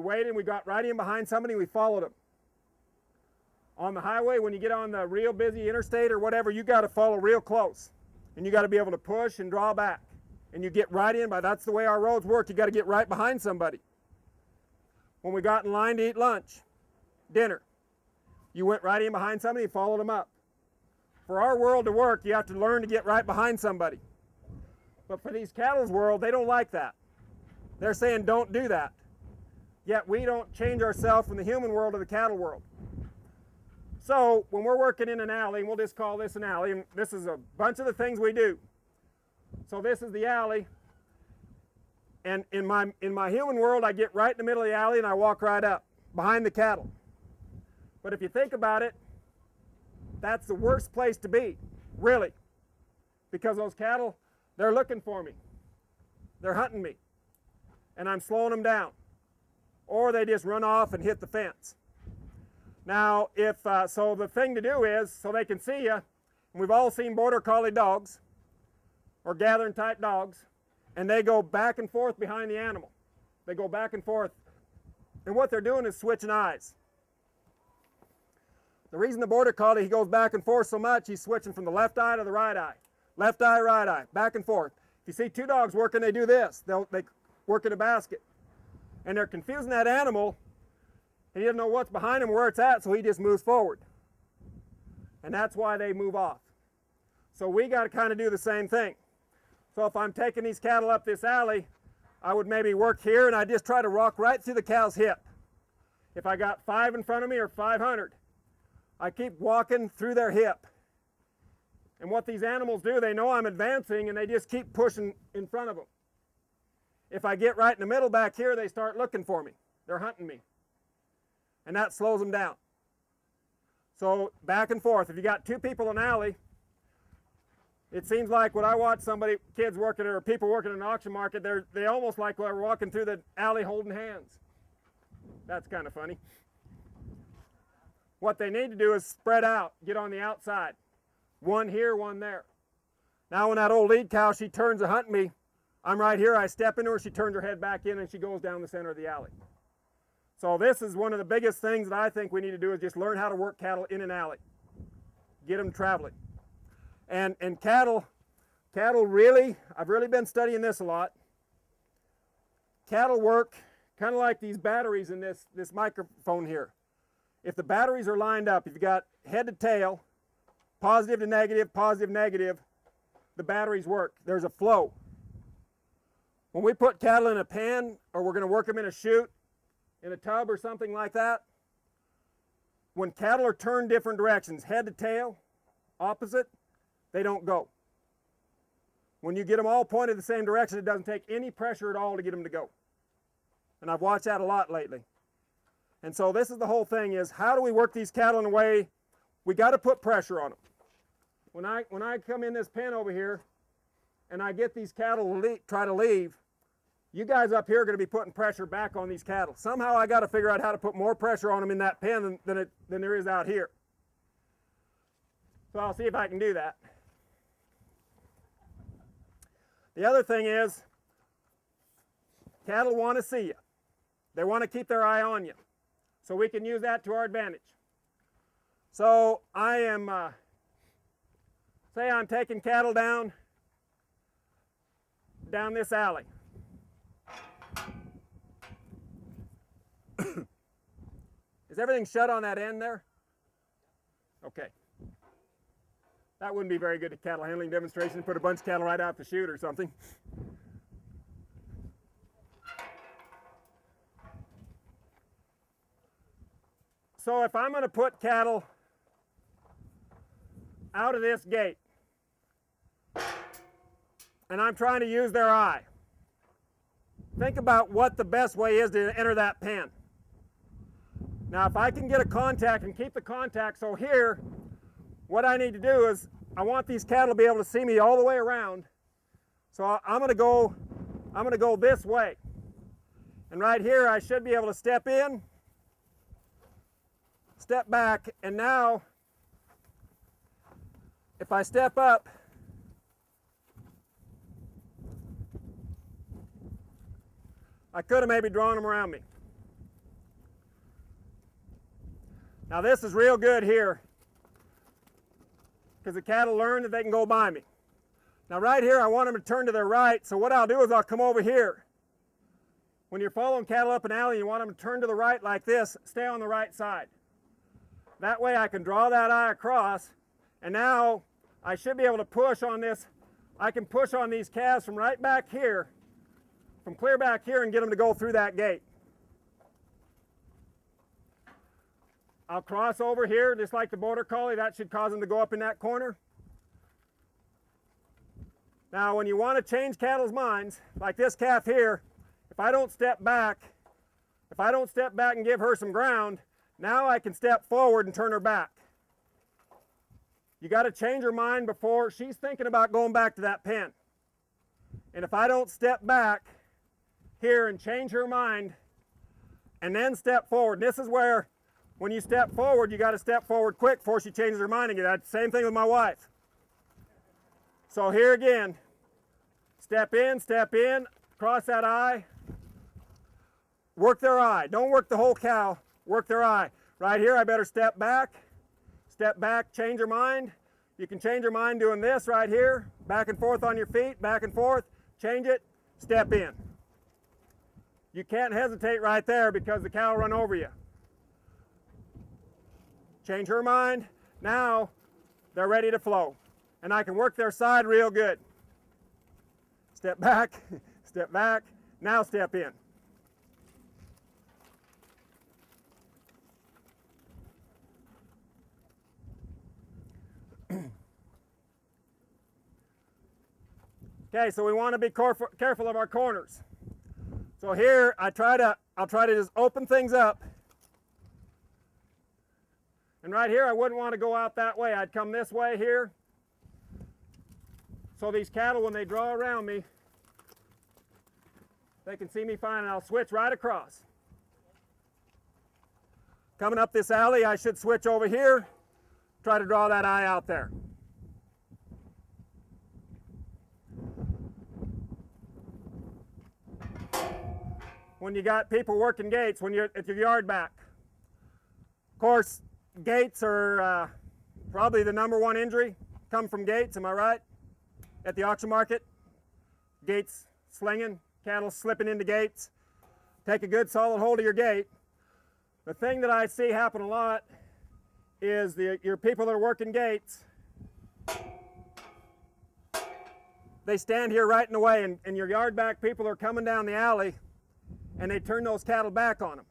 waited, and we got right in behind somebody, and we followed them. On the highway, when you get on the real busy interstate or whatever, you got to follow real close. And you got to be able to push and draw back. And you get right in, but that's the way our roads work. You got to get right behind somebody. When we got in line to eat lunch, dinner, you went right in behind somebody and followed them up. For our world to work, you have to learn to get right behind somebody. But for these cattle's world, they don't like that. They're saying don't do that. Yet we don't change ourselves from the human world to the cattle world. So when we're working in an alley, and we'll just call this an alley, and this is a bunch of the things we do. So this is the alley, and in my human world, I get right in the middle of the alley and I walk right up behind the cattle. But if you think about it, that's the worst place to be, really, because those cattle, they're looking for me. They're hunting me, and I'm slowing them down, or they just run off and hit the fence. Now, so the thing to do is, so they can see you, and we've all seen border collie dogs, or gathering type dogs, and they go back and forth behind the animal. They go back and forth, and what they're doing is switching eyes. The reason the border collie, he goes back and forth so much, he's switching from the left eye to the right eye. Left eye, right eye, back and forth. If you see two dogs working, they do this. They work in a basket. And they're confusing that animal, and he doesn't know what's behind him, where it's at, so he just moves forward. And that's why they move off. So we got to kind of do the same thing. So if I'm taking these cattle up this alley, I would maybe work here, and I just try to walk right through the cow's hip. If I got 5 in front of me or 500, I keep walking through their hip. And what these animals do, they know I'm advancing, and they just keep pushing in front of them. If I get right in the middle back here, they start looking for me. They're hunting me. And that slows them down. So back and forth. If you got 2 people in an alley, it seems like when I watch kids working or people working in an auction market, they almost like they're walking through the alley holding hands. That's kind of funny. What they need to do is spread out, get on the outside. One here, one there. Now when that old lead cow, she turns to hunt me, I'm right here, I step into her, she turns her head back in, and she goes down the center of the alley. So this is one of the biggest things that I think we need to do, is just learn how to work cattle in an alley. Get them traveling. And cattle really, I've really been studying this a lot. Cattle work kind of like these batteries in this microphone here. If the batteries are lined up, if you got head to tail, positive to negative, the batteries work. There's a flow. When we put cattle in a pen, or we're going to work them in a chute, in a tub or something like that, when cattle are turned different directions, head to tail, opposite, they don't go. When you get them all pointed the same direction, it doesn't take any pressure at all to get them to go. And I've watched that a lot lately. And so this is the whole thing, is how do we work these cattle in a way, we got to put pressure on them. When I come in this pen over here and I get these cattle to try to leave, you guys up here are going to be putting pressure back on these cattle. Somehow I got to figure out how to put more pressure on them in that pen than there is out here. So I'll see if I can do that. The other thing is, cattle want to see you. They want to keep their eye on you. So we can use that to our advantage. So I am, say I'm taking cattle down this alley. Is everything shut on that end there? Okay. That wouldn't be very good at cattle handling demonstration, put a bunch of cattle right out the chute or something. So if I'm going to put cattle out of this gate, and I'm trying to use their eye, think about what the best way is to enter that pen. Now if I can get a contact and keep the contact, so here, what I need to do is, I want these cattle to be able to see me all the way around. So I'm going to go this way. And right here I should be able to step in, step back, and now if I step up, I could have maybe drawn them around me. Now this is real good here because the cattle learn that they can go by me. Now right here I want them to turn to their right, so what I'll do is I'll come over here. When you're following cattle up an alley and you want them to turn to the right like this, stay on the right side. That way I can draw that eye across, and now I should be able to push on this. I can push on these calves from right back here, from clear back here, and get them to go through that gate. I'll cross over here just like the border collie. That should cause them to go up in that corner. Now when you want to change cattle's minds, like this calf here, if I don't step back and give her some ground, now I can step forward and turn her back. You got to change her mind before she's thinking about going back to that pen. And if I don't step back here and change her mind and then step forward, this is where when you step forward, you got to step forward quick before she changes her mind again. That's the same thing with my wife. So here again, step in, cross that eye, work their eye. Don't work the whole cow, work their eye. Right here, I better step back, change your mind. You can change your mind doing this right here, back and forth on your feet, back and forth, change it, step in. You can't hesitate right there because the cow will run over you. Change her mind, now they're ready to flow. And I can work their side real good. Step back, now step in. Okay, so we want to be careful of our corners. So here I'll try to just open things up. And right here I wouldn't want to go out that way. I'd come this way here. So these cattle, when they draw around me, they can see me fine, and I'll switch right across. Coming up this alley, I should switch over here, try to draw that eye out there. When you got people working gates, when you're at your yard back. Of course, gates are probably the #1 injury. Come from gates, am I right? At the auction market, gates slinging, cattle slipping into gates. Take a good solid hold of your gate. The thing that I see happen a lot is your people that are working gates, they stand here right in the way, and your yard back people are coming down the alley and they turn those cattle back on them.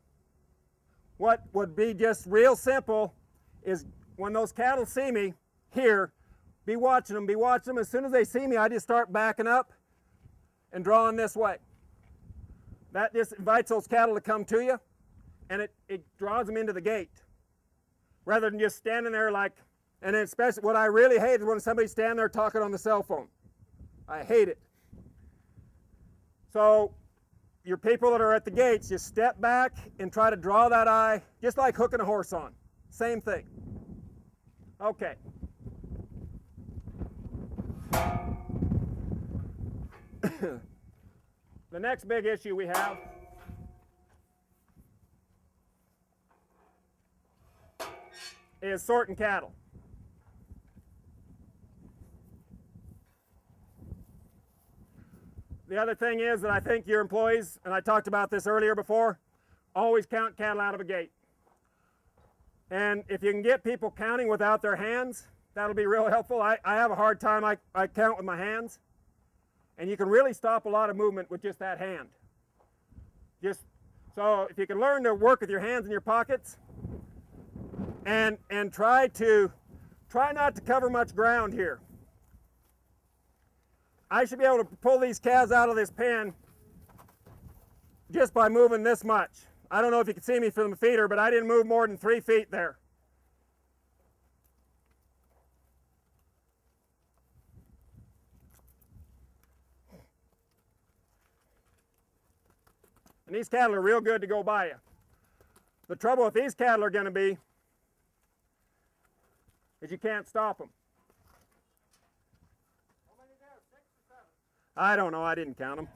What would be just real simple is when those cattle see me here, be watching them. As soon as they see me, I just start backing up and drawing this way. That just invites those cattle to come to you, and it draws them into the gate. Rather than just standing there like, and especially what I really hate is when somebody's standing there talking on the cell phone. I hate it. So your people that are at the gates, just step back and try to draw that eye, just like hooking a horse on. Same thing. Okay. The next big issue we have is sorting cattle. The other thing is that I think your employees, and I talked about this earlier before, always count cattle out of a gate. And if you can get people counting without their hands, that'll be real helpful. I have a hard time, I count with my hands. And you can really stop a lot of movement with just that hand. So if you can learn to work with your hands in your pockets and try not to cover much ground here. I should be able to pull these calves out of this pen just by moving this much. I don't know if you can see me from the feeder, but I didn't move more than 3 feet there. And these cattle are real good to go by you. The trouble with these cattle are going to be is you can't stop them. How many there? 6 or 7? I don't know. I didn't count them.